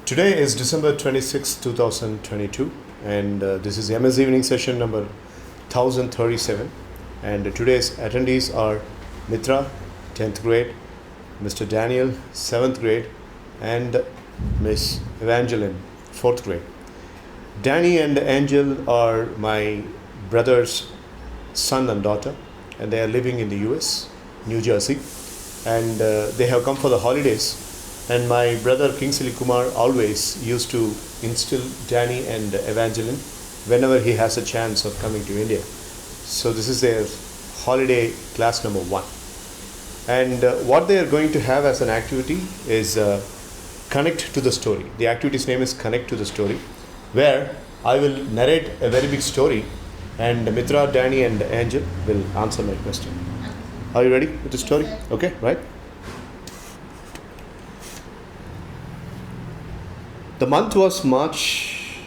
Today is December 26, 2022, and this is MS Evening Session number 1037. And today's attendees are Mitra, 10th grade, Mr. Daniel, 7th grade, and Miss Evangeline, 4th grade. Danny and Angel are my brother's son and daughter, and they are living in the US, New Jersey, and they have come for the holidays. And my brother Kingsley Kumar always used to instill Danny and Evangeline whenever he has a chance of coming to India. So this is their holiday class number 1. And what they are going to have as an activity is Connect to the Story. The activity's name is Connect to the Story, where I will narrate a very big story and Mitra, Danny and Angel will answer my question. Are you ready with the story? Okay, right? The month was March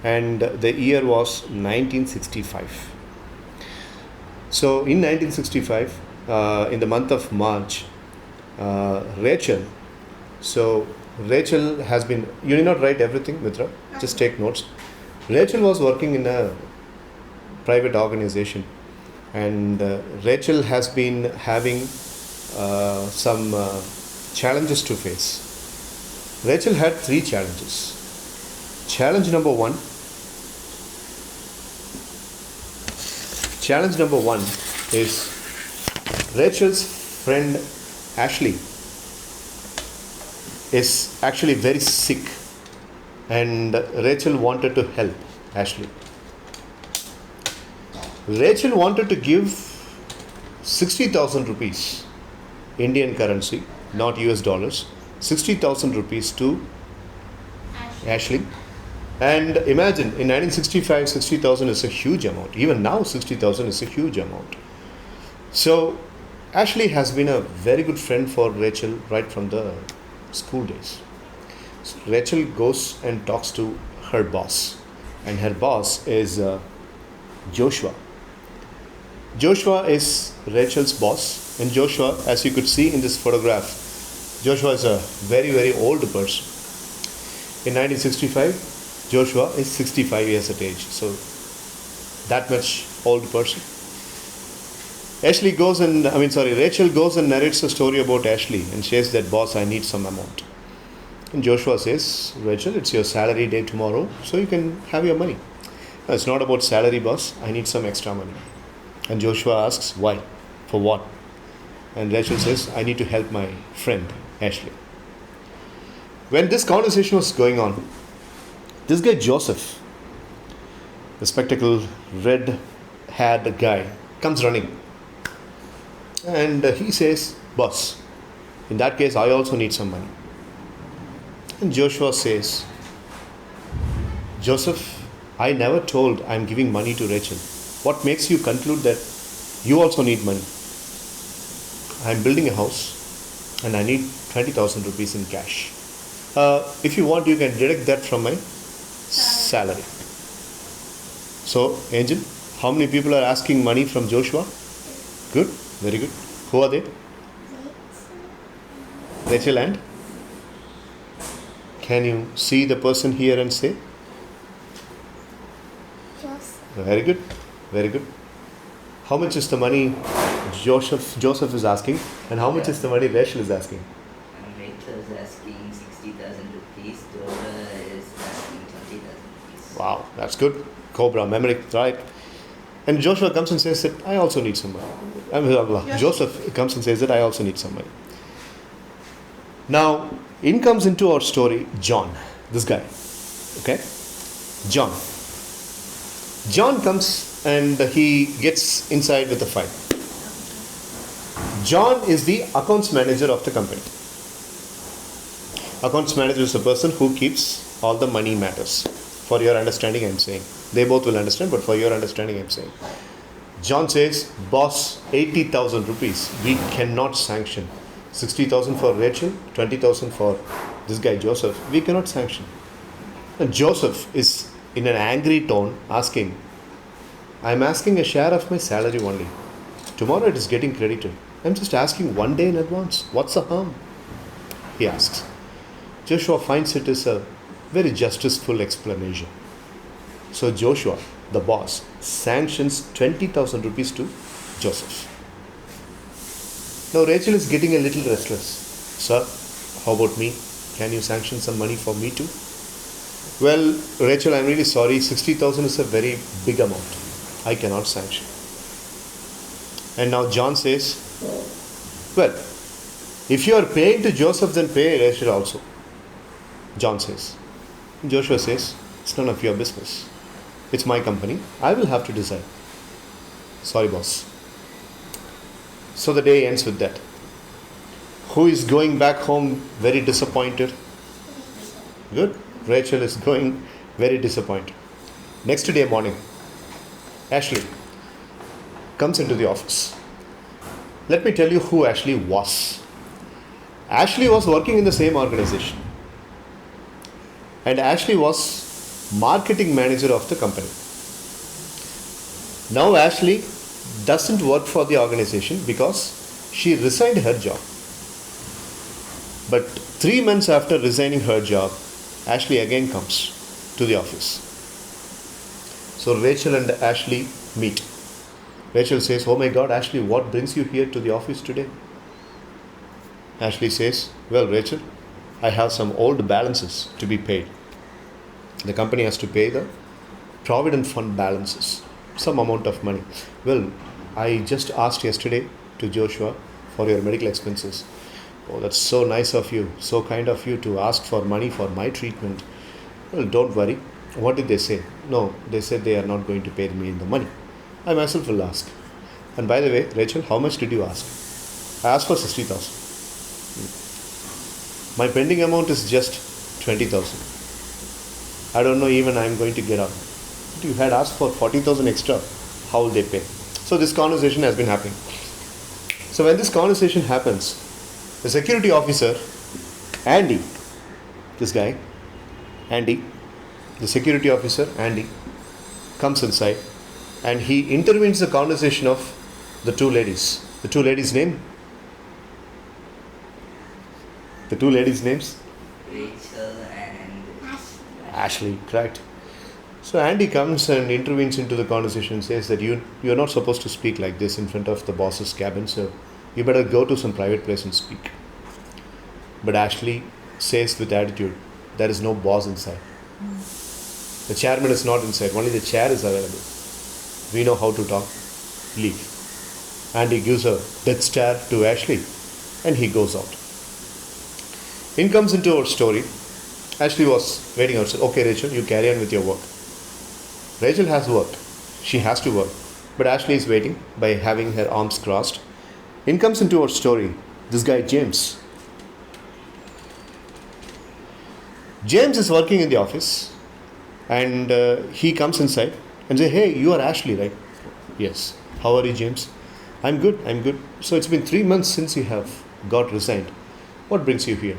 and the year was 1965. So in 1965, in the month of March, Rachel has been, you need not write everything, Mitra, just take notes. Rachel was working in a private organization, and Rachel has been having some challenges to face. Rachel had 3 challenges. Challenge number one is Rachel's friend Ashley is actually very sick, and Rachel wanted to help Ashley. Rachel wanted to give 60,000 rupees, Indian currency, not US dollars, 60,000 rupees to Ashley. And imagine, in 1965, 60,000 is a huge amount. Even now, 60,000 is a huge amount. So, Ashley has been a very good friend for Rachel right from the school days. So Rachel goes and talks to her boss. And her boss is Joshua. Joshua is Rachel's boss. And Joshua, as you could see in this photograph, Joshua is a very, very old person. In 1965, Joshua is 65 years of age. So, that much old person. Rachel goes and narrates a story about Ashley and says that, boss, I need some amount. And Joshua says, Rachel, it's your salary day tomorrow, so you can have your money. No, it's not about salary, boss. I need some extra money. And Joshua asks, why? For what? And Rachel says, I need to help my friend, Ashley. When this conversation was going on, this guy Joseph, the spectacled, red-haired guy, comes running. And he says, boss, in that case, I also need some money. And Joshua says, Joseph, I never told I'm giving money to Rachel. What makes you conclude that you also need money? I'm building a house and I need 20,000 rupees in cash. If you want, you can deduct that from my salary. So, Angel, how many people are asking money from Joshua? Good, very good. Who are they? Rachel and? Can you see the person here and say? Joseph. Very good, very good. How much is the money Joseph is asking, and how much is the money Rachel is asking? Rachel is asking 60,000 rupees, Dora is asking 20,000 rupees. Wow, that's good. Cobra, memory, right? And Joshua comes and says that I also need some money. Joseph comes and says that I also need some money. Now, in comes into our story John, this guy. Okay? John. John comes and he gets inside with the fight. John is the accounts manager of the company. Accounts manager is the person who keeps all the money matters. For your understanding, I'm saying. They both will understand, but for your understanding, I'm saying. John says, boss, 80,000 rupees. We cannot sanction. 60,000 for Rachel, 20,000 for this guy Joseph. We cannot sanction. And Joseph is in an angry tone asking, I'm asking a share of my salary only. Tomorrow it is getting credited. I'm just asking one day in advance. What's the harm? He asks. Joshua finds it as a very justiceful explanation. So Joshua, the boss, sanctions 20,000 rupees to Joseph. Now Rachel is getting a little restless. Sir, how about me? Can you sanction some money for me too? Well, Rachel, I'm really sorry. 60,000 is a very big amount. I cannot sanction. And now John says, well, if you are paying to Joseph, then pay Rachel also. John says. Joshua says, it's none of your business. It's my company. I will have to decide. Sorry, boss. So the day ends with that. Who is going back home very disappointed? Good. Rachel is going very disappointed. Next day morning, Ashley comes into the office. Let me tell you who Ashley was. Ashley was working in the same organization. And Ashley was marketing manager of the company. Now Ashley doesn't work for the organization because she resigned her job. But 3 months after resigning her job, Ashley again comes to the office. So Rachel and Ashley meet. Rachel says, oh my God, Ashley, what brings you here to the office today? Ashley says, well, Rachel, I have some old balances to be paid. The company has to pay the provident fund balances, some amount of money. Well, I just asked yesterday to Joshua for your medical expenses. Oh, that's so nice of you, so kind of you to ask for money for my treatment. Well, don't worry. What did they say? No, they said they are not going to pay me the money. I myself will ask. And by the way, Rachel, how much did you ask? I asked for 60,000. My pending amount is just 20,000. I don't know even I am going to get out. But you had asked for 40,000 extra. How will they pay? So this conversation has been happening. So when this conversation happens, the security officer, Andy, this guy, Andy, the security officer, Andy, comes inside and he intervenes the conversation of the two ladies. The two ladies' name? The two ladies' names? Rachel and Ashley, correct. So Andy comes and intervenes into the conversation and says that you're not supposed to speak like this in front of the boss's cabin, so you better go to some private place and speak. But Ashley says with attitude, there is no boss inside. The chairman is not inside, only the chair is available. We know how to talk. Leave. Andy gives a death stare to Ashley and he goes out. In comes into our story. Ashley was waiting outside. Okay, Rachel, you carry on with your work. Rachel has worked. She has to work. But Ashley is waiting by having her arms crossed. In comes into our story this guy James. James is working in the office and he comes inside and say, hey, you are Ashley, right? Yes. How are you, James? I'm good. So it's been 3 months since you have got resigned. What brings you here?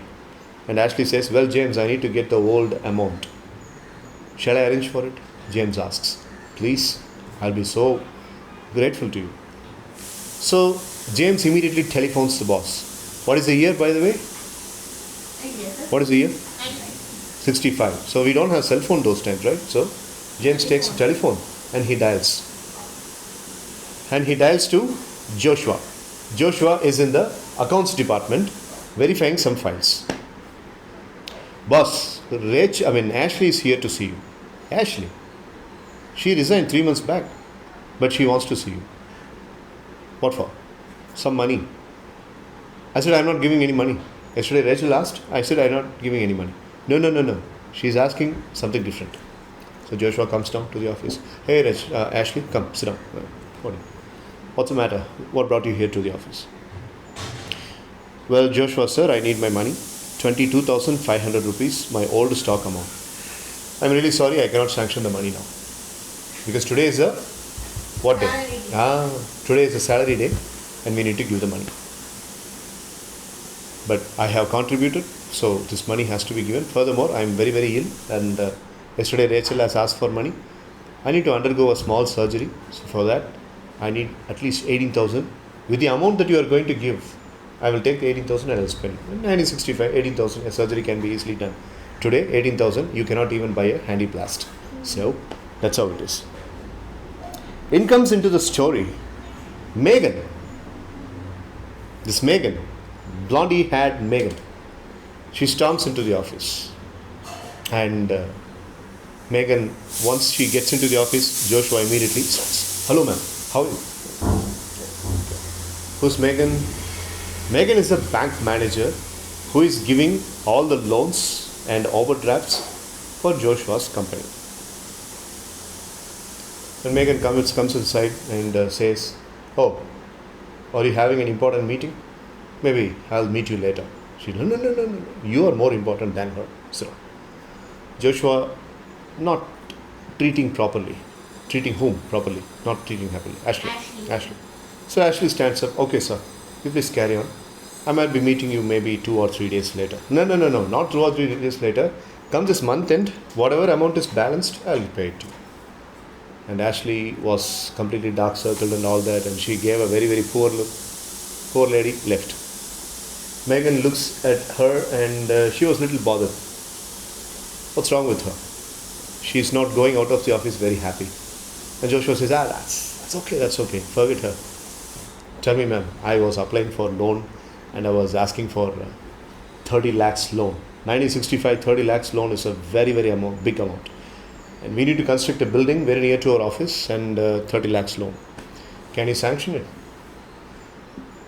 And Ashley says, well, James, I need to get the old amount. Shall I arrange for it? James asks. Please, I'll be so grateful to you. So James immediately telephones the boss. What is the year, by the way? What is the year? 65. So we don't have cell phone those times, right? So James takes a telephone and he dials. And he dials to Joshua. Joshua is in the accounts department verifying some files. Boss, Ashley is here to see you. Ashley? She resigned 3 months back, but she wants to see you. What for? Some money. I said, I'm not giving any money. Yesterday Rachel asked, I said, I'm not giving any money. No. She's asking something different. So Joshua comes down to the office. Hey, Ashley, come, sit down. What's the matter? What brought you here to the office? Well, Joshua, sir, I need my money. 22,500 rupees, my old stock amount. I'm really sorry, I cannot sanction the money now. Because today is a what day? Today is a salary day and we need to give the money. But I have contributed, so this money has to be given. Furthermore, I am very, very ill and yesterday Rachel has asked for money. I need to undergo a small surgery. So for that, I need at least 18,000. With the amount that you are going to give, I will take 18,000 and I'll spend it. In 1965, 18,000, a surgery can be easily done. Today, 18,000, you cannot even buy a handy blast. So, that's how it is. In comes into the story Megan. This Megan, blondie-haired Megan. She storms into the office. And Megan, once she gets into the office, Joshua immediately starts. Hello, ma'am. How are you? Who's Megan? Megan is the bank manager who is giving all the loans and overdrafts for Joshua's company. When Megan comes inside and says, "Oh, are you having an important meeting? Maybe I'll meet you later." She, no. You are more important than her. So, Joshua not treating properly. Treating whom properly? Not treating happily. Ashley. So Ashley stands up. Okay, sir. You please carry on. I might be meeting you maybe 2 or 3 days later. No. Not 2 or 3 days later. Come this month end, whatever amount is balanced, I'll pay it to you. And Ashley was completely dark circled and all that, and she gave a very, very poor look. Poor lady left. Megan looks at her and she was a little bothered. What's wrong with her? She's not going out of the office very happy. And Joshua says, that's okay. Forget her. Tell me, ma'am, I was applying for loan and I was asking for 30 lakhs loan. 1965, 30 lakhs loan is a very, very big amount. And we need to construct a building very near to our office and 30 lakhs loan. Can you sanction it?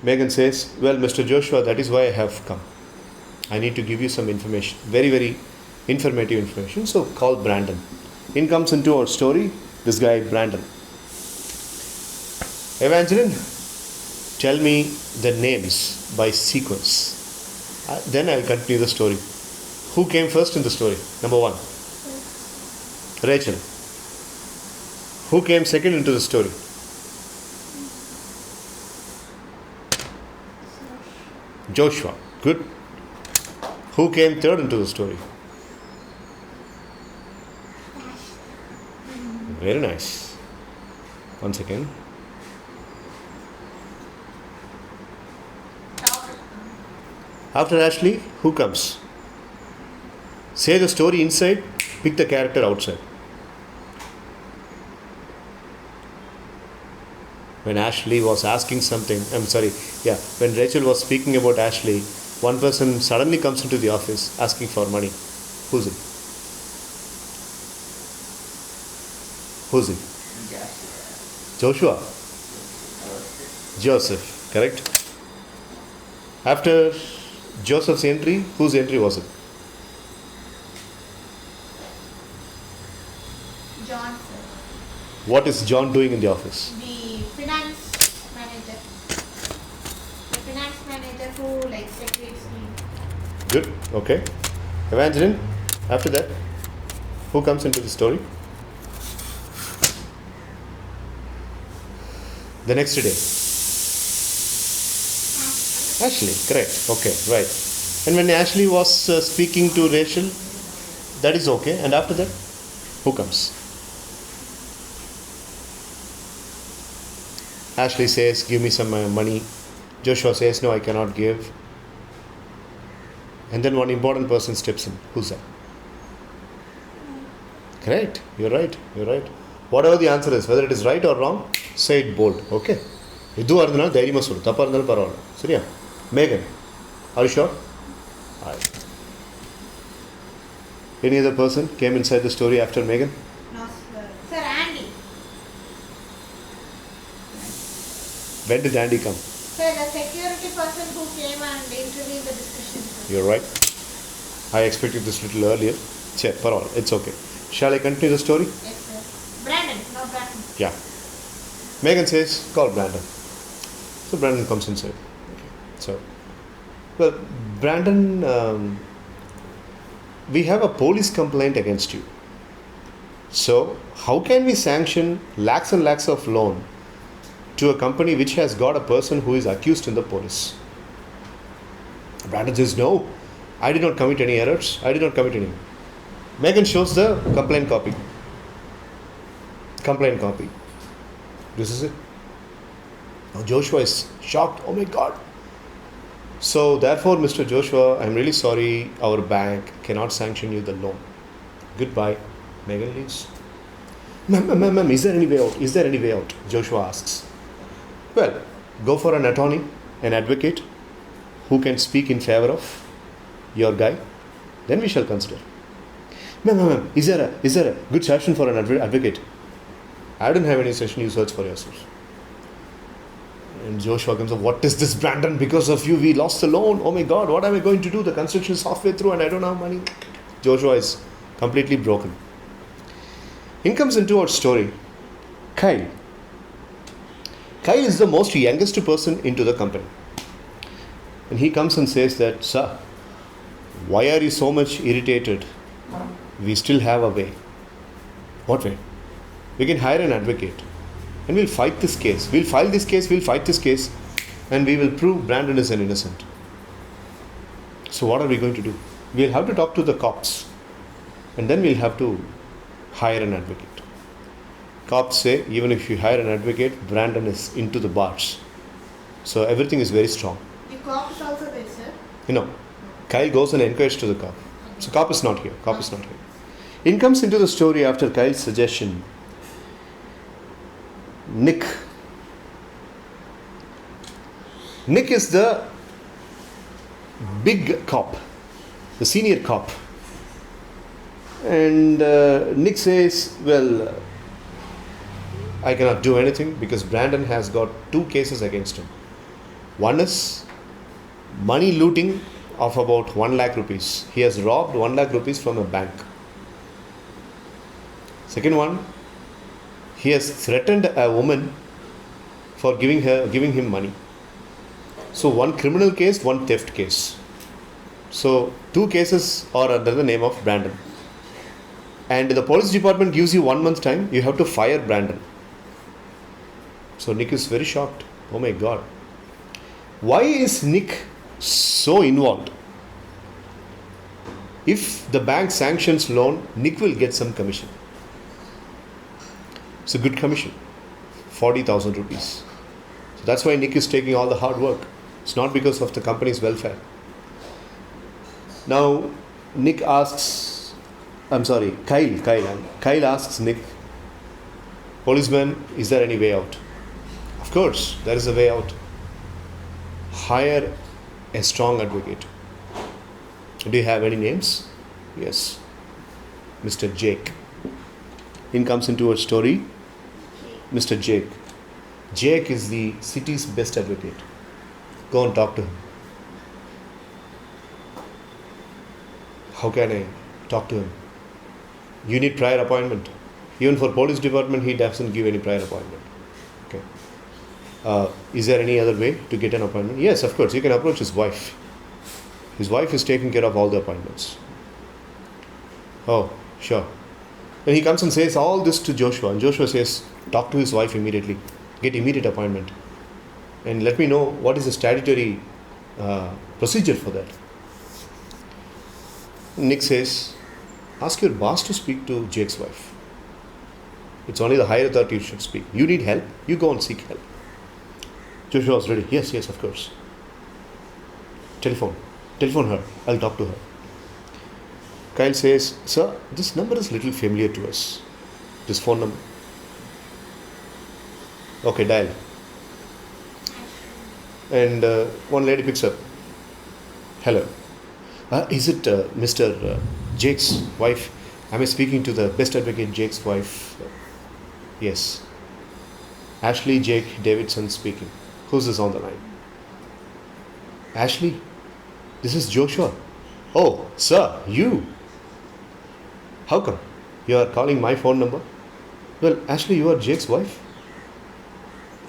Megan says, well, Mr. Joshua, that is why I have come. I need to give you some information. Very, very informative information. So call Brandon. In comes into our story, this guy, Brandon. Evangeline, tell me the names by sequence. Then I'll continue the story. Who came first in the story? Number 1. Rachel. Who came second into the story? Joshua. Good. Who came third into the story? Very nice. Once again. After Ashley, who comes? Say the story inside, pick the character outside. When Ashley was asking something, when Rachel was speaking about Ashley, one person suddenly comes into the office asking for money. Who's it? Who's it? Joshua. Joseph, correct? After Joseph's entry, whose entry was it? John. What is John doing in the office? The finance manager. The finance manager who secretes the... Good, okay. Evangeline, after that, who comes into the story? The next day. Ashley, correct. Okay, right. And when Ashley was speaking to Rachel, that is okay. And after that, who comes? Ashley says, give me some money. Joshua says, no, I cannot give. And then one important person steps in. Who's that? Correct. You're right. Whatever the answer is, whether it is right or wrong, say it bold. Okay? Idhu ardana dhairiyama sollu. Thappu irundhalum paravalla. Seriya? Megan, are you sure? Alright. Any other person came inside the story after Megan? No, sir. Sir, Andy. When did Andy come? Sir, the security person who came and interviewed the discussion. Sir. You're right. I expected this a little earlier. Che, parallel. It's okay. Shall I continue the story? Yes, sir. Brandon, no Brandon. Yeah. Megan says, call Brandon. So Brandon comes inside. So, well, Brandon, we have a police complaint against you. So, how can we sanction lakhs and lakhs of loan to a company which has got a person who is accused in the police? Brandon says, no, I did not commit any errors. Megan shows the complaint copy. This is it. Now Joshua is shocked. Oh my God. So therefore, Mr. Joshua, I'm really sorry, our bank cannot sanction you the loan. Goodbye. Megan leaves. Ma'am, is there any way out? Is there any way out? Joshua asks. Well, go for an attorney, an advocate, who can speak in favor of your guy. Then we shall consider. Ma'am, is there a good session for an advocate? I don't have any session, you search for yourself. And Joshua comes up, what is this, Brandon? Because of you, we lost the loan. Oh my God, what am I going to do? The construction is halfway through and I don't have money. Joshua is completely broken. In comes into our story, Kyle. Kyle is the most youngest person into the company. And he comes and says that, sir, why are you so much irritated? We still have a way. What way? We can hire an advocate and we'll fight this case. We'll file this case, we'll fight this case, and we will prove Brandon is an innocent. So what are we going to do? We'll have to talk to the cops and then we'll have to hire an advocate. Cops say even if you hire an advocate, Brandon is into the bars. So everything is very strong. The cop is also there, sir? Kyle goes and inquires to the cop. So cop is not here. In comes into the story after Kyle's suggestion, Nick. Nick is the big cop, the senior cop. And Nick says, well, I cannot do anything because Brandon has got 2 cases against him. One is money looting of about 1 lakh rupees. He has robbed 1 lakh rupees from a bank. Second one, he has threatened a woman for giving him money. So 1 criminal case, 1 theft case. So 2 cases are under the name of Brandon. And the police department gives you 1 month time, you have to fire Brandon. So Nick is very shocked. Oh my God. Why is Nick so involved? If the bank sanctions loan, Nick will get some commission. It's a good commission, 40,000 rupees. So that's why Nick is taking all the hard work. It's not because of the company's welfare. Now, Kyle asks Nick, policeman, is there any way out? Of course, there is a way out. Hire a strong advocate. Do you have any names? Yes. Mr. Jake. In comes into our story, Mr. Jake. Jake is the city's best advocate. Go and talk to him. How can I talk to him? You need prior appointment. Even for police department, he doesn't give any prior appointment. Okay. Is there any other way to get an appointment? Yes, of course. You can approach his wife. His wife is taking care of all the appointments. Oh, sure. Then he comes and says all this to Joshua. And Joshua says, talk to his wife immediately. Get immediate appointment. And let me know what is the statutory procedure for that. Nick says, ask your boss to speak to Jake's wife. It's only the higher authority who should speak. You need help, you go and seek help. Joshua was ready. Yes, of course. Telephone her. I'll talk to her. Kyle says, sir, this number is little familiar to us. This phone number. Okay, dial. And one lady picks up. Hello. Is it Mr. Jake's wife? Am I speaking to the best advocate Jake's wife? Yes. Ashley Jake Davidson speaking. Who's this on the line? Ashley? This is Joshua. Oh, sir, you. How come? You are calling my phone number? Well, Ashley, you are Jake's wife?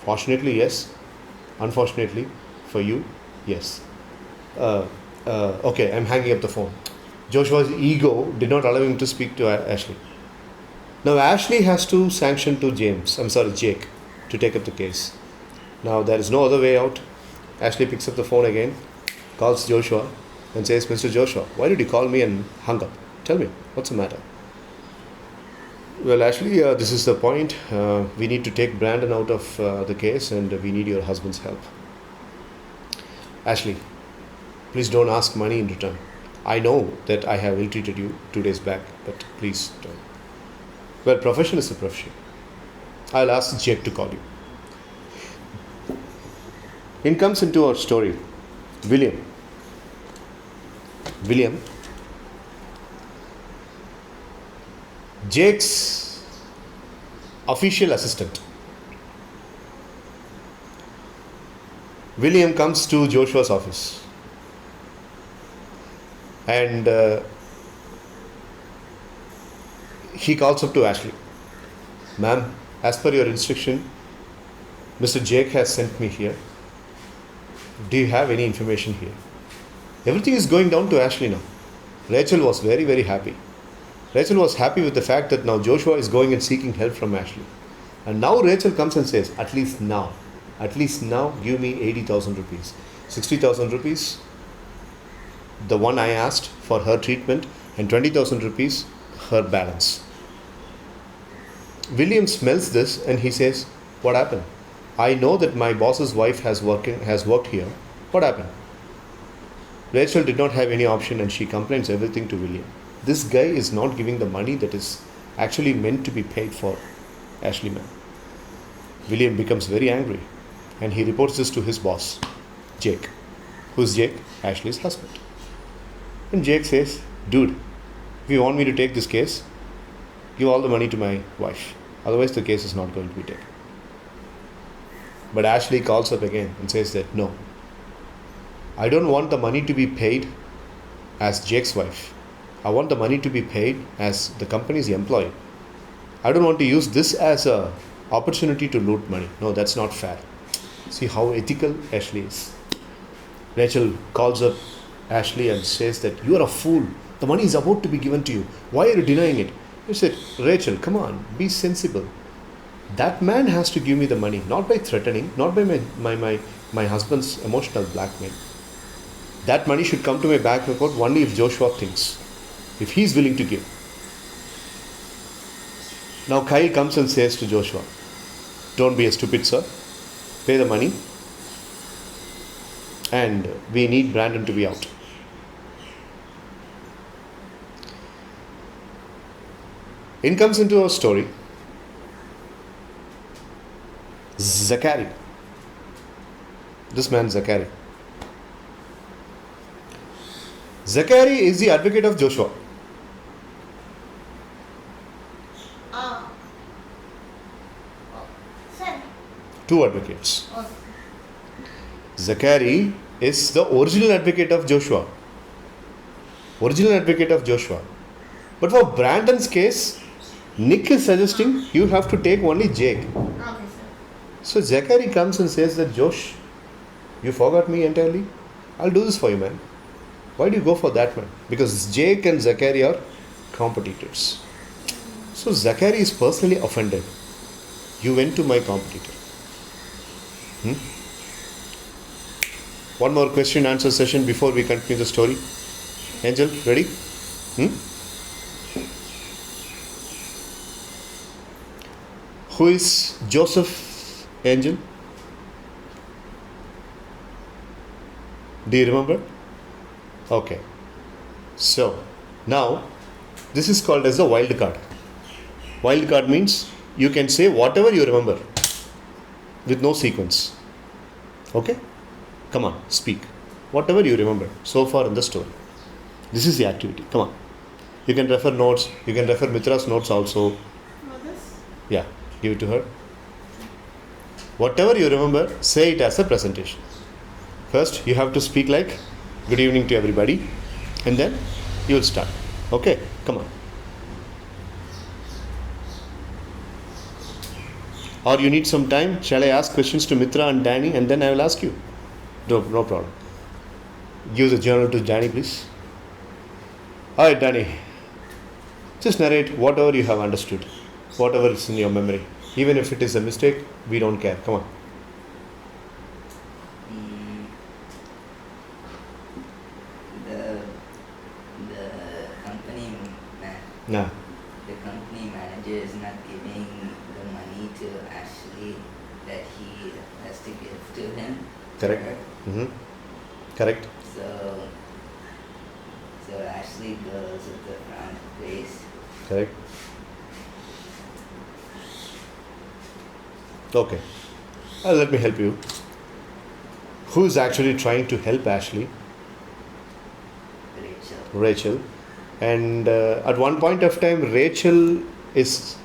Fortunately, yes. Unfortunately, for you, yes. Okay, I'm hanging up the phone. Joshua's ego did not allow him to speak to Ashley. Now, Ashley has to sanction to Jake, to take up the case. Now, there is no other way out. Ashley picks up the phone again, calls Joshua and says, Mr. Joshua, why did you call me and hung up? Tell me, what's the matter? Well, Ashley, this is the point. We need to take Brandon out of the case and we need your husband's help. Ashley, Please don't ask money in return. I know that I have ill-treated you 2 days back, but please don't. Well, profession is a profession. I'll ask Jake to call you. In comes into our story, William. Jake's official assistant. William comes to Joshua's office and he calls up to Ashley. Ma'am, as per your instruction, Mr. Jake has sent me here. Do you have any information here? Everything is going down to Ashley now. Rachel was very, very happy. Rachel was happy with the fact that now Joshua is going and seeking help from Ashley. And now Rachel comes and says, at least now, give me 80,000 rupees. 60,000 rupees, the one I asked for her treatment, and 20,000 rupees, her balance. William smells this and he says, what happened? I know that my boss's wife has worked here. What happened? Rachel did not have any option and she complains everything to William. This guy is not giving the money that is actually meant to be paid for Ashley ma'am. William becomes very angry and he reports this to his boss, Jake. Who's Jake? Ashley's husband. And Jake says, dude, if you want me to take this case, give all the money to my wife. Otherwise the case is not going to be taken. But Ashley calls up again and says that no, I don't want the money to be paid as Jake's wife. I want the money to be paid as the company's employee. I don't want to use this as an opportunity to loot money. No, that's not fair. See how ethical Ashley is. Rachel calls up Ashley and says that you are a fool. The money is about to be given to you. Why are you denying it? He said, Rachel, come on, be sensible. That man has to give me the money, not by threatening, not by my husband's emotional blackmail. That money should come to my bank account only if Joshua thinks, if he is willing to give. Now Kyle comes and says to Joshua, don't be a stupid sir, pay the money and we need Brandon to be out. In comes into our story, Zachary. This man Zachary. Zachary is the advocate of Joshua. Sir. Two advocates. Okay. Zachary is the original advocate of Joshua. But for Brandon's case, Nick is suggesting you have to take only Jake. Okay, sir. So Zachary comes and says that Josh, you forgot me entirely. I'll do this for you, man. Why do you go for that man? Because Jake and Zachary are competitors. So Zachary is personally offended. You went to my competitor. One more question answer session before we continue the story. Angel, ready? Who is Joseph, Angel? Do you remember? Okay. So, now, this is called as a wild card. Wild card means you can say whatever you remember with no sequence. Okay? Come on, speak. Whatever you remember so far in the story. This is the activity. Come on. You can refer notes. You can refer Mitra's notes also. This? Yeah, give it to her. Whatever you remember, say it as a presentation. First, you have to speak like, good evening to everybody. And then, you will start. Okay, come on. Or you need some time, shall I ask questions to Mitra and Danny and then I will ask you? No problem. Give the journal to Danny, please. Alright, Danny. Just narrate whatever you have understood. Whatever is in your memory. Even if it is a mistake, we don't care. Come on. Nah. The company manager is not giving the money to Ashley that he has to give to him. Correct. Correct. So Ashley goes with the front place. Correct. Okay. Let me help you. Who is actually trying to help Ashley? Rachel. And at one point of time, Rachel is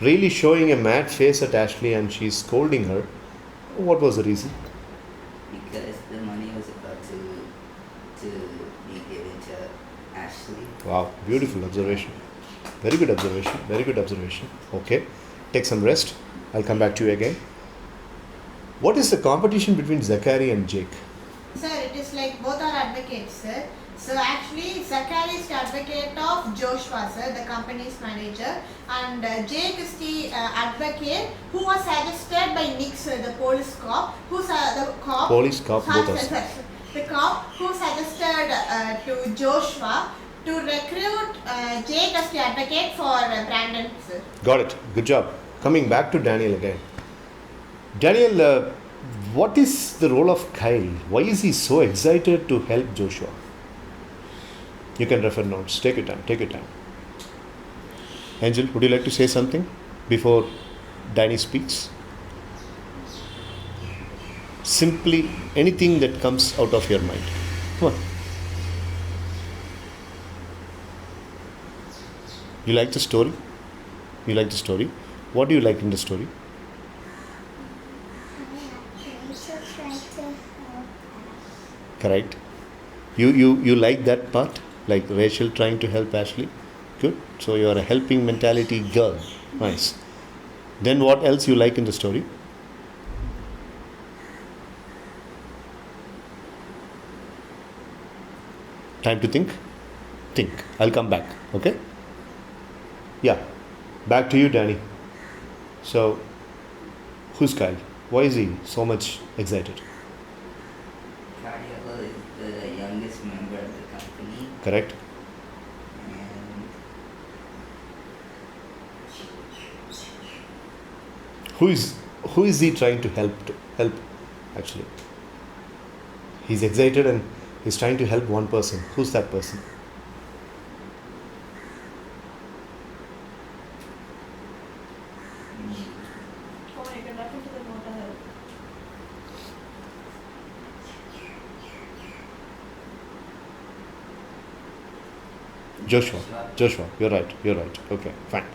really showing a mad face at Ashley and she's scolding her. What was the reason? Because the money was about to be given to Ashley. Wow, beautiful observation. Very good observation. Very good observation. Okay, take some rest. I'll come back to you again. What is the competition between Zachary and Jake? Sir, it is like both are advocates, sir. So actually, Zachary is the advocate of Joshua, sir, the company's manager, and Jake is the advocate who was suggested by Nick, sir, the police cop, who's the cop. Police cop, both are. The cop who suggested to Joshua to recruit Jake as the advocate for Brandon, sir. Got it. Good job. Coming back to Daniel again. Daniel, what is the role of Kyle? Why is he so excited to help Joshua? You can refer notes. Take your time. Take your time. Angel, would you like to say something before Danny speaks? Simply anything that comes out of your mind. Come on. You like the story? You like the story? What do you like in the story? Correct. You like that part? Like Rachel trying to help Ashley? Good. So you are a helping mentality girl. Nice. Then what else you like in the story? Time to think? Think. I'll come back. Okay? Yeah. Back to you, Danny. So, who's Kyle? Why is he so much excited? Cardiolo is the youngest member of the company. Correct? And Who is he trying to help actually? He's excited and he's trying to help one person. Who's that person? Oh, you can refer to the motor help. Joshua, you're right. Okay, fine.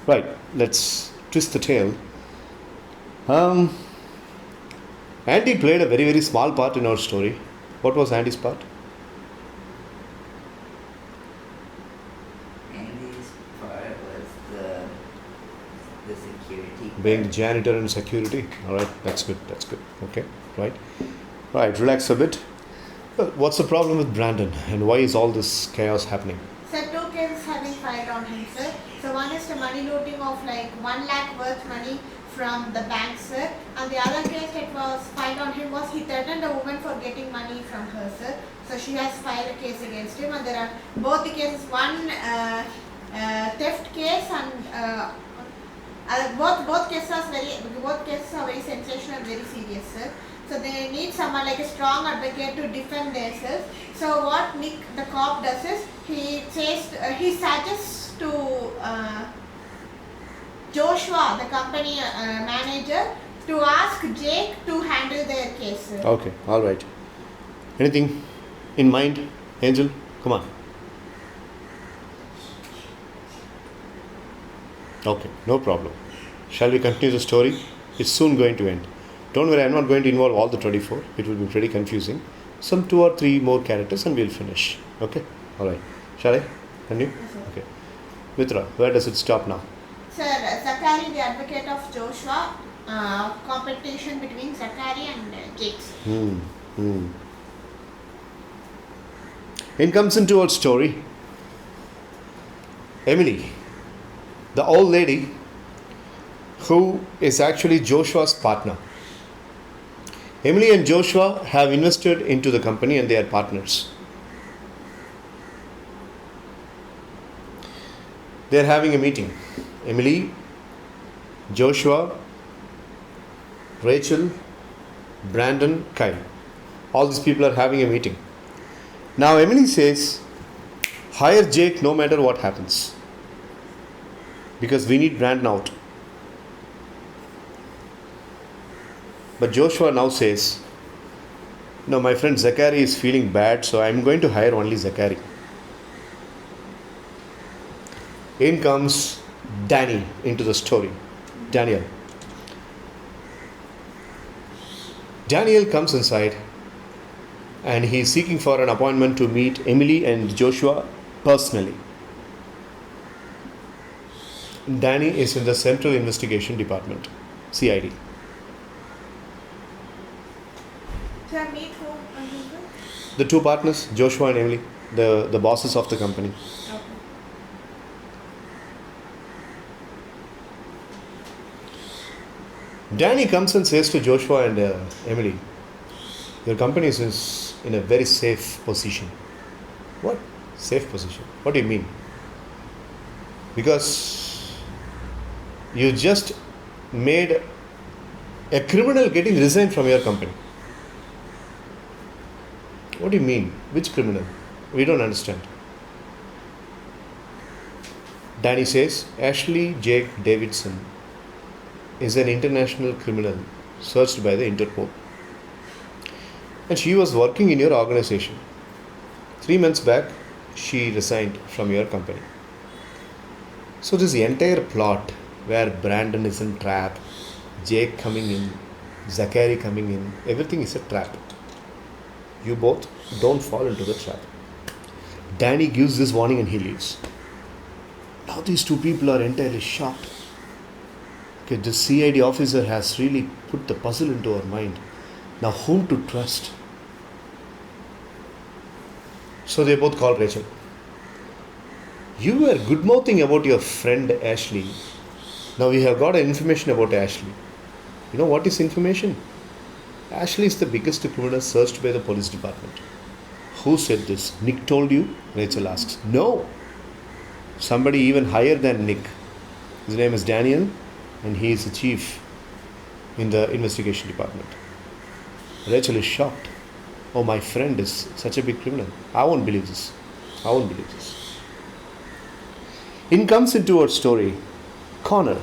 Right, let's twist the tale. Andy played a very, very small part in our story. What was Andy's part? Andy's part was the security. Being the janitor and security. Alright, that's good. Okay, right. Right, relax a bit. What's the problem with Brandon and why is all this chaos happening? Sir, two cases having filed on him, sir. So one is the money looting of like 1 lakh worth money from the bank, sir. And the other case that was filed on him was he threatened a woman for getting money from her, sir. So she has filed a case against him, and there are both the cases. One theft case and both cases are very sensational, very serious, sir. So they need someone like a strong advocate to defend themselves. So what Nick, the cop, does is he suggests to Joshua, the company manager, to ask Jake to handle their case, sir. Okay, alright. Anything in mind, Angel? Come on. Okay, no problem. Shall we continue the story? It's soon going to end. Don't worry, I'm not going to involve all the 24. It will be pretty confusing. Some 2 or 3 more characters and we'll finish. Okay? Alright. Shall I? Continue? Yes, sir. Okay. Mitra, where does it stop now? Sir, Zachary, the advocate of Joshua, competition between Zachary and Jake. In comes into our story Emily, the old lady who is actually Joshua's partner. Emily and Joshua have invested into the company and they are partners. They are having a meeting. Emily, Joshua, Rachel, Brandon, Kyle. All these people are having a meeting. Now Emily says, hire Jake no matter what happens. Because we need Brandon out. But Joshua now says, no, my friend Zachary is feeling bad, so I'm going to hire only Zachary. In comes Danny into the story. Daniel comes inside and he is seeking for an appointment to meet Emily and Joshua personally. Danny is in the Central Investigation Department, CID. So I meet who? The two partners, Joshua and Emily, the bosses of the company. Okay. Danny comes and says to Joshua and Emily, your company is in a very safe position. What? Safe position? What do you mean? Because you just made a criminal getting resigned from your company. What do you mean? Which criminal? We don't understand. Danny says, Ashley Jake Davidson is an international criminal searched by the Interpol. And she was working in your organization. 3 months back, she resigned from your company. So this entire plot where Brandon is in trap, Jake coming in, Zachary coming in, everything is a trap. You both don't fall into the trap. Danny gives this warning and he leaves. Now these two people are entirely shocked. Okay, the CID officer has really put the puzzle into our mind. Now whom to trust? So they both call Rachel. You were good-mouthing about your friend Ashley. Now we have got information about Ashley. You know what is information? Ashley is the biggest criminal searched by the police department. Who said this? Nick told you? Rachel asks. No. Somebody even higher than Nick. His name is Daniel and he is the chief in the investigation department. Rachel is shocked. Oh, my friend is such a big criminal. I won't believe this. I won't believe this. In comes into our story Connor.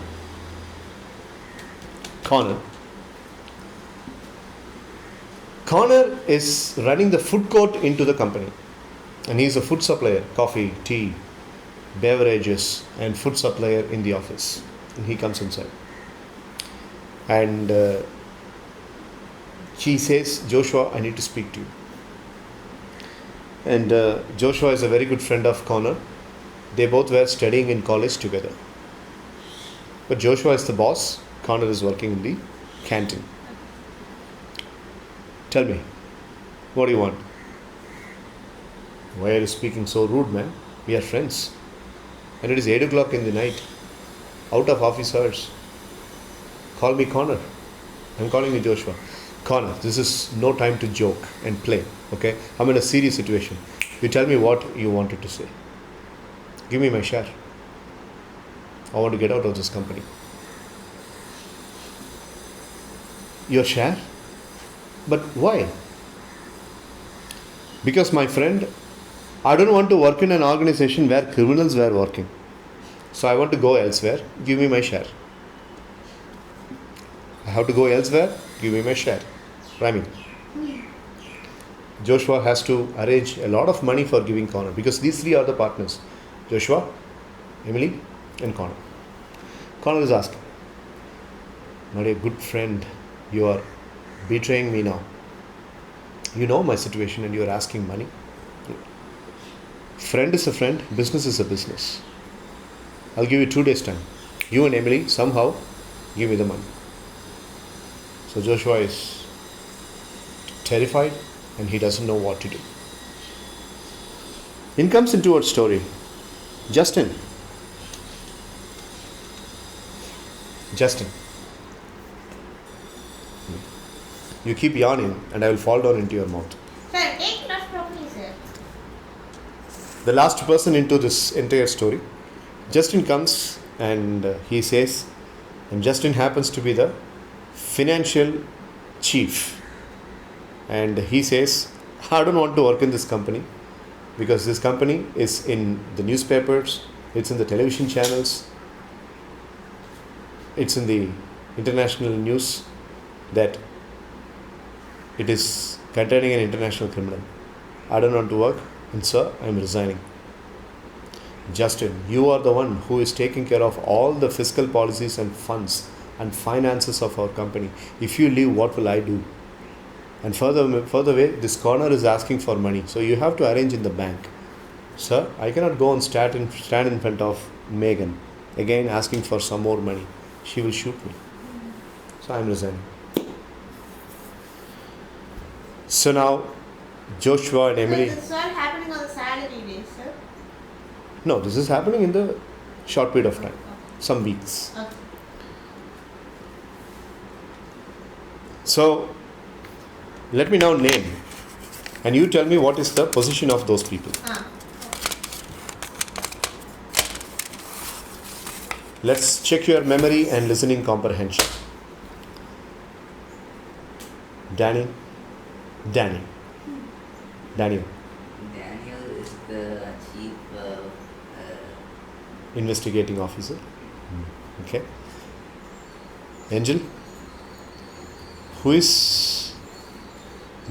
Connor is running the food court into the company. And he is a food supplier, coffee, tea, beverages and food supplier in the office. And he comes inside. And she says, Joshua, I need to speak to you. And Joshua is a very good friend of Connor. They both were studying in college together. But Joshua is the boss. Connor is working in the canteen. Tell me, what do you want? Why are you speaking so rude, man? We are friends. And it is 8 o'clock in the night. Out of office hours. Call me Connor. I'm calling you Joshua. Connor, this is no time to joke and play. Okay? I'm in a serious situation. You tell me what you wanted to say. Give me my share. I want to get out of this company. Your share? But why? Because my friend, I don't want to work in an organization where criminals were working. So I want to go elsewhere. Give me my share. I have to go elsewhere. Give me my share. Rhyming. Joshua has to arrange a lot of money for giving Connor because these three are the partners. Joshua, Emily and Connor. Connor is asking, my dear good friend, you are betraying me now. You know my situation and you are asking money. Friend is a friend, business is a business. I'll give you 2 days time. You and Emily somehow give me the money. So Joshua is terrified and he doesn't know what to do. In comes into our story Justin. You keep yawning and I will fall down into your mouth. Sir, take notes properly, sir. The last person into this entire story, Justin comes and he says, and Justin happens to be the financial chief. And he says, I don't want to work in this company. because this company is in the newspapers, it's in the television channels, it's in the international news that it is containing an international criminal. I don't want to work, and sir, I'm resigning. Justin, you are the one who is taking care of all the fiscal policies and funds and finances of our company. If you leave, what will I do? And further way, this corner is asking for money, so you have to arrange in the bank. Sir, I cannot go and stand in front of Megan again asking for some more money. She will shoot me. So I'm resigning. So now, Joshua and Emily. So this is all happening on the salary day, sir? No, this is happening in the short period of time, some weeks. Okay. So, let me now name, and you tell me what is the position of those people. Let's check your memory and listening comprehension. Daniel. Daniel is the chief investigating officer. Okay. Angel. Who is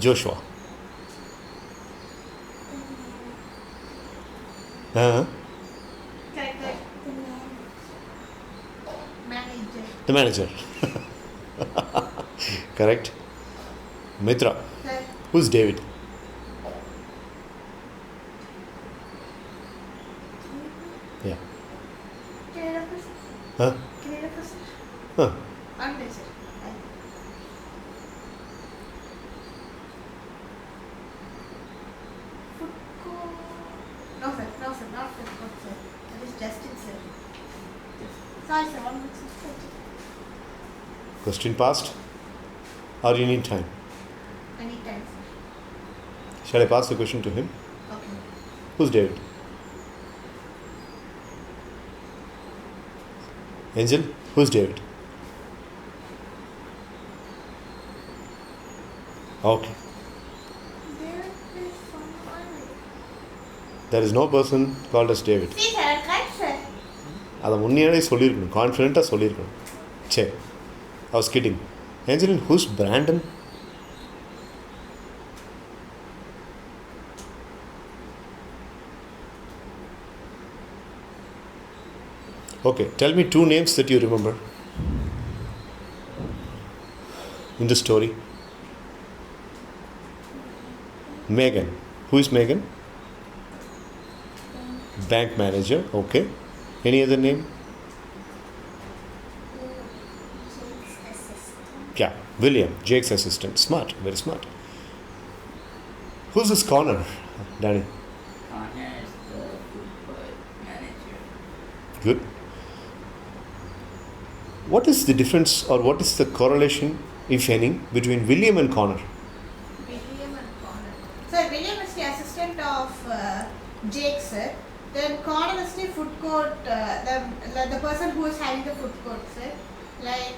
Joshua? Correct. Manager. The manager. Correct. Mitra. Sir. Who's David? Yeah. Huh? Huh. One day, sir. Food court. No, sir, not food court, sir. That is Justin, sir. Sorry, sir, 1 minute, sir. Question passed? Or you need time? Anytime, sir. Shall I pass the question to him? Okay. Who's David? Angel, who's David? Okay. There is someone. There is no person called as David. See, sir, correct, sir. அதை முன்னாடியே சொல்லியிருக்கணும், கான்ஃபிடென்ட்டாக சொல்லியிருக்கணும். சரி, I was kidding. Angeline, who's Brandon? Okay, tell me 2 names that you remember in the story. Megan. Who is Megan? Bank manager. Okay. Any other name? Jake's assistant. Yeah, William, Jake's assistant. Smart, very smart. Who's this Connor, Danny? Connor is the food court manager. Good. What is the difference or what is the correlation, if any, between William and Connor? William and Connor. Sir, William is the assistant of Jake, sir. Then Connor is the food court, the person who is having the food court, sir. Like,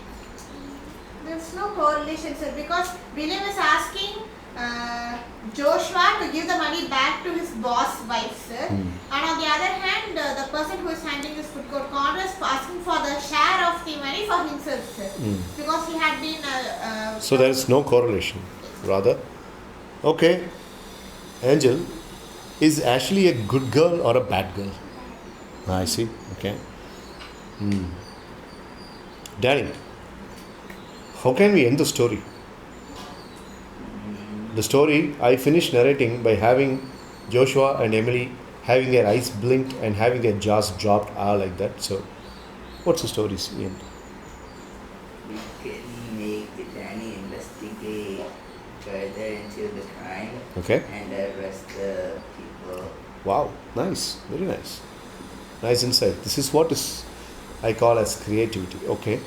there's no correlation, sir, because William is asking Joshua to give the money back to his boss wife, sir. And on the other hand, the person who is handling this food court, Connor, is asking for the share of the money for himself, sir. Because he had been... So there is no correlation, rather. Okay. Angel, is Ashley a good girl or a bad girl? I see. Okay. Danny, how can we end the story? The story I finished narrating by having Joshua and Emily having their eyes blinked and having their jaws dropped like that. So, what's the story's end? We can make the Danny investigate further into the crime. Okay. And arrest the people. Wow, nice, very nice. Nice insight. This is what is I call as creativity. Okay.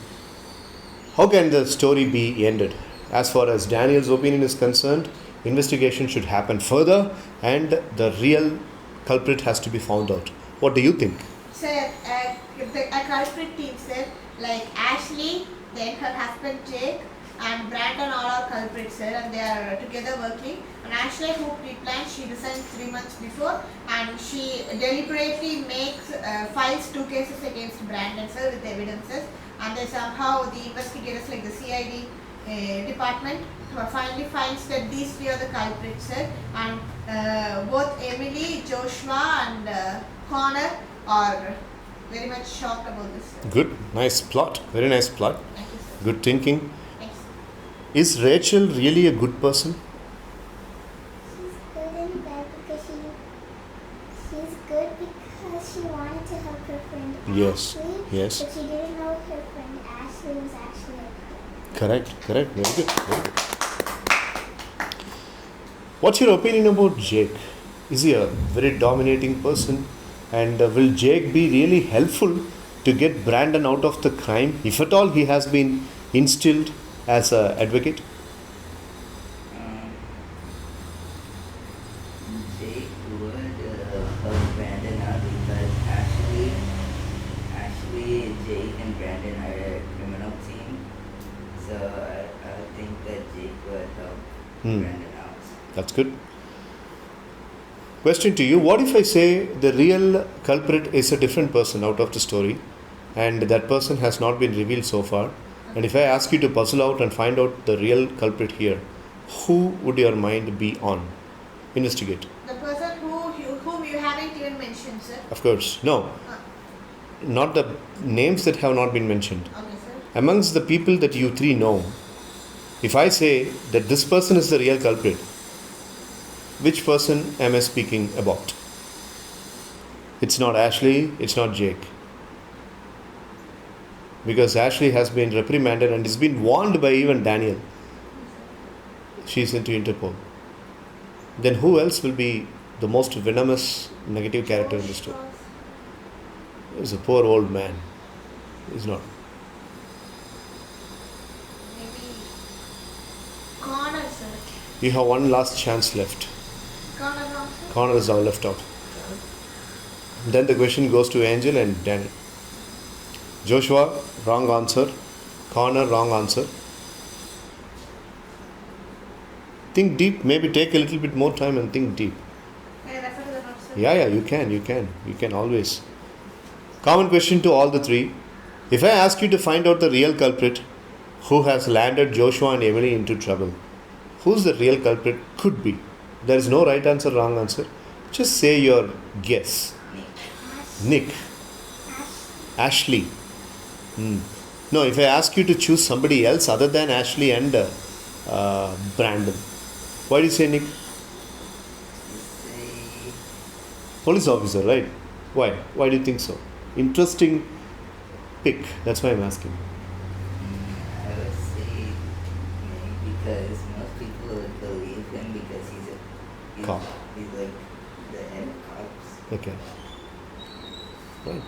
How can the story be ended? As far as Daniel's opinion is concerned, investigation should happen further and the real culprit has to be found out. What do you think? Sir, a culprit team, sir, like Ashley, then her husband Jake, and Brandon all are culprits, sir, and they are together working. And Ashley, who pre-planned, she resigned 3 months before, and she deliberately makes files 2 cases against Brandon, sir, with evidences, and they somehow the investigators like the CID department finally finds that these 3 are the culprits, sir, and both Emily, Joshua, and Connor are very much shocked about this, sir. Good, nice plot, very nice plot. Thank you, sir. Good thinking. Thanks. Is Rachel really a good person? She's good and bad because she's good because she wanted to help her friend Yes, Ashley, yes. but she didn't know her friend Ashley was actually a Correct, very good, very good. What's your opinion about Jake? Is he a very dominating person? And will Jake be really helpful to get Brandon out of the crime, if at all he has been instilled as an advocate? Jake would help Brandon out because actually Jake and Brandon are a criminal team. So I think that Jake would help Brandon out. That's good. Question to you, what if I say the real culprit is a different person out of the story and that person has not been revealed so far, and if I ask you to puzzle out and find out the real culprit here, who would your mind be on? Investigate. The person whom you haven't even mentioned, sir. Of course. No, not the names that have not been mentioned. Okay, sir. Amongst the people that you 3 know, if I say that this person is the real culprit, which person am I speaking about? It's not Ashley, it's not Jake. Because Ashley has been reprimanded and is been warned by even Daniel. She's into Interpol. Then who else will be the most venomous negative character in the story? He's a poor old man. He's not. Maybe Connor, sir. You have one last chance left. Connor also. Connor is now left out. Then the question goes to Angel and Daniel. Joshua, wrong answer. Connor, wrong answer. Think deep. Maybe take a little bit more time and think deep. Can I refer to the notes, sir? Yeah, you can always. Common question to all the 3. If I ask you to find out the real culprit who has landed Joshua and Emily into trouble, who's the real culprit could be? There is no right answer, wrong answer. Just say your guess. Nick. Ashley. No, if I ask you to choose somebody else other than Ashley and Brandon, why do you say Nick? Say Police officer, right? Why? Why do you think so? Interesting pick. That's why I'm asking. I would say maybe because most people would believe him because he's Cop. He's like the head of cops. Okay. Right.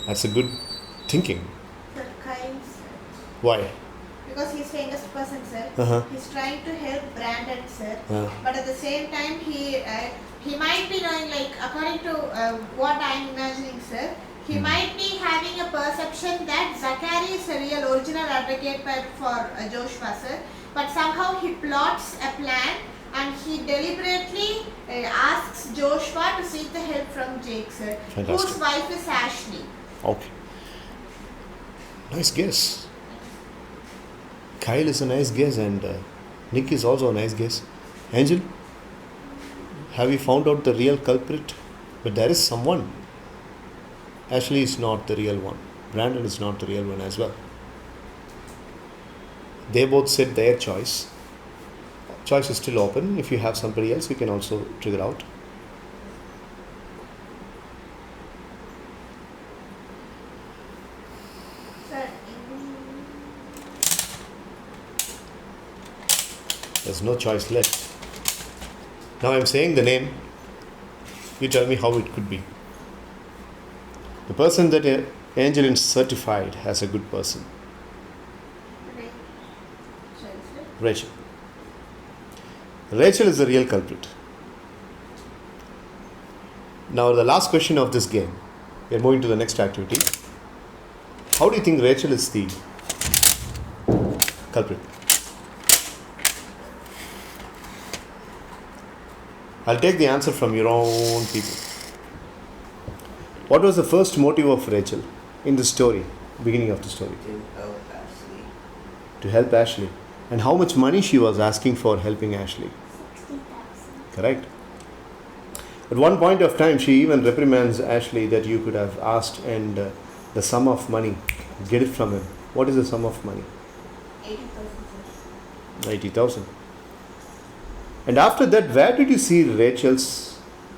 That's a good thinking. Sir, kind, sir. Why? Because he's famous person, sir. Uh-huh. He's trying to help Brandon, sir. Uh. But at the same time, he might be knowing, like, according to what I'm imagining, sir, he might be having a perception that Zachary is a real original advocate for Joshua, sir. But somehow he plots a plan and he deliberately asks Joshua to seek the help from Jake, sir. Fantastic. Whose wife is Ashley. Okay. Nice guess. Kyle is a nice guess and Nick is also a nice guess. Angel, have you found out the real culprit? But there is someone. Ashley is not the real one. Brandon is not the real one as well. They both said their choice. Choice is still open. If you have somebody else, you can also trigger out. Sir, There's no choice left. Now I'm saying the name. You tell me how it could be. The person that Angel is certified as a good person. Rachel. Rachel is the real culprit. Now the last question of this game. We are moving to the next activity. How do you think Rachel is the culprit? I'll take the answer from your own people. What was the first motive of Rachel in the story, beginning of the story? To help Ashley. To help Ashley. And how much money she was asking for helping Ashley? 60,000. Correct. At one point of time, she even reprimands Ashley that you could have asked and the sum of money, get it from him. What is the sum of money? 80,000. 80,000. And after that, where did you see Rachel's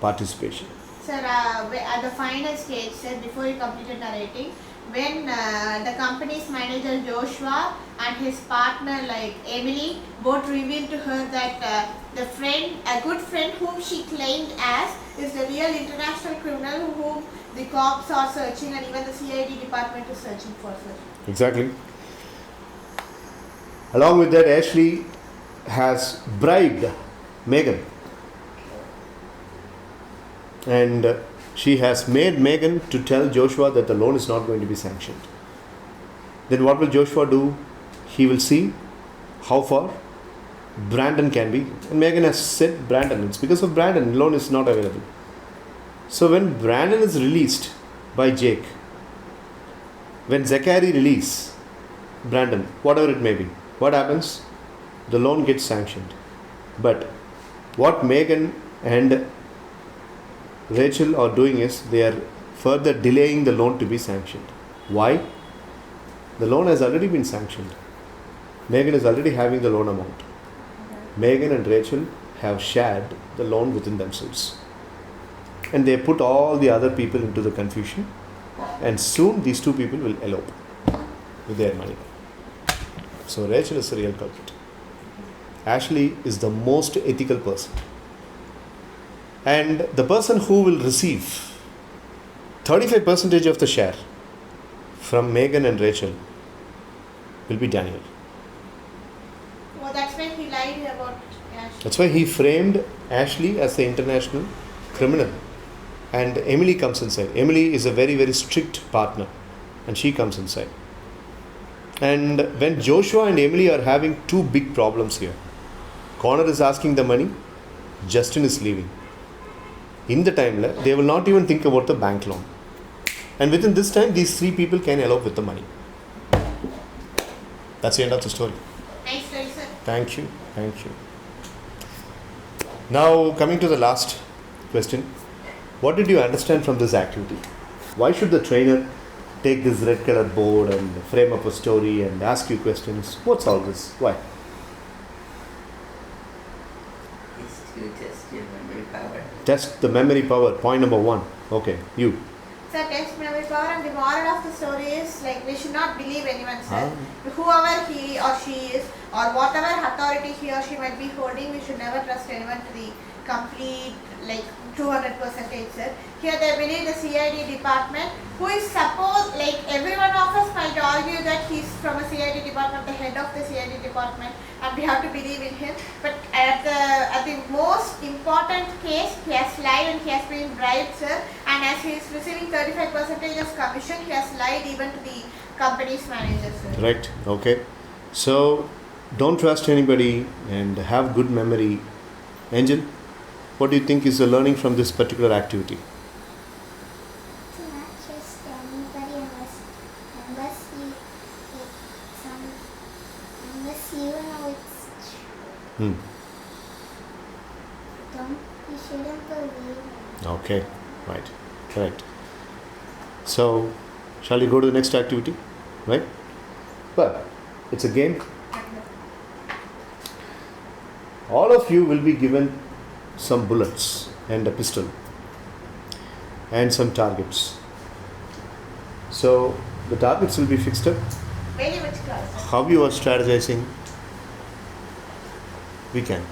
participation? Sir, at the final stage, sir, before you completed narrating, when the company's manager Joshua and his partner like Emily both revealed to her that a good friend whom she claimed as is the real international criminal whom the cops are searching and even the CID department is searching for, sir. Exactly. Along with that, Ashley has bribed Megan. And she has made Megan to tell Joshua that the loan is not going to be sanctioned. Then what will Joshua do? He will see how far Brandon can be. And Megan has said Brandon. It's because of Brandon, loan is not available. So when Brandon is released by Jake, when Zachary release Brandon, whatever it may be, what happens? The loan gets sanctioned. But what Megan and Rachel are doing is they are further delaying the loan to be sanctioned. Why? The loan has already been sanctioned. Megan is already having the loan amount. Megan and Rachel have shared the loan within themselves. And they put all the other people into the confusion. And soon these two people will elope with their money. So Rachel is the real culprit. Ashley is the most ethical person. And the person who will receive 35% of the share from Megan and Rachel will be Daniel. Well, that's when he lied about Ashley. That's why he framed Ashley as the international criminal. And Emily comes inside. Emily is a very, very strict partner. And she comes inside. And when Joshua and Emily are having two big problems here. Connor is asking the money. Justin is leaving. In the time, they will not even think about the bank loan. And within this time, these three people can elope with the money. That's the end of the story. Nice story, sir. Thank you. Thank you. Now, coming to the last question. What did you understand from this activity? Why should the trainer take this red color board and frame up a story and ask you questions? What's all this? Why? It's to test your memory power. Test the memory power. Point number 1. Okay, you. Sir, test memory power, and the moral of the story is like we should not believe anyone, sir. Ah. Whoever he or she is, or whatever authority he or she might be holding, we should never trust anyone to the complete, like 200%, sir. Here they believe the CID department, who is supposed, like every one of us might argue that he's from a CID department, the head of the CID department, and we have to believe in him. But at the most important case, he has lied and he has been bribed, sir. And as he is receiving 35% of commission, he has lied even to the company's manager, sir. Right. Okay. So, don't trust anybody and have good memory. Angel, what do you think is the learning from this particular activity? To not trust anybody unless you know it's true. You shouldn't believe. Okay. Right. Correct. So, shall we go to the next activity? Right? But it's a game. All of you will be given some bullets and a pistol and some targets. So the targets will be fixed up. Very much clear, sir. How you are strategizing, we can.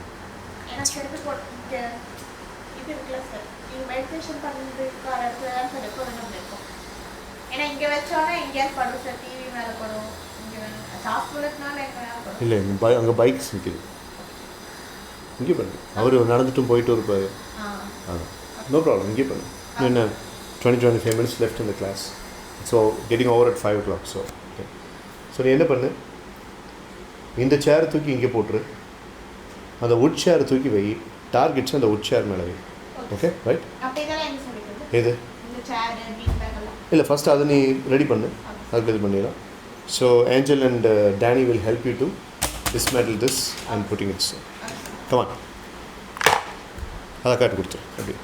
And I said before, இது இருக்குல்ல sir, நீங்கள் meditation பண்ணுறதுக்கு இடத்துல sir எப்போ வேணும் இருக்கும். ஏன்னா இங்கே வச்சோன்னா எங்கேயாவது படும் சார், டிவி மேலே படும், இங்கே வேணும் சாஃப்ட் புல்லட்னால எங்கே வேணாலும் படும். இல்லை அங்கே பைக்ஸ் நிற்கிது, இங்கே பண்ணு. அவர் நடந்துட்டும் போயிட்டு இருப்பார். அதான் நோ ப்ராப்ளம், இங்கே பண்ணு. என்ன 20-25 minutes left in the class. So getting over at 5 o'clock. So okay. So நீ என்ன பண்ணு, இந்த சேரை தூக்கி இங்கே போட்டுரு, அந்த வுட் சேரை தூக்கி வை, டார்கெட்ஸ் அந்த வுட் சேர் மேலே வை. Okay right? அப்போ இதெல்லாம் என்ன சொல்லிக்கிறது? எது இந்த சேர் பீன் பேக் எல்லாம் இல்லை, ஃபஸ்ட்டு அதை நீ ரெடி பண்ணு, அதுக்கு இது பண்ணிடலாம். So Angel and Danny will help you to dismantle this and putting it. Come on. அதை காட்டு கொடுத்துரு அப்படி.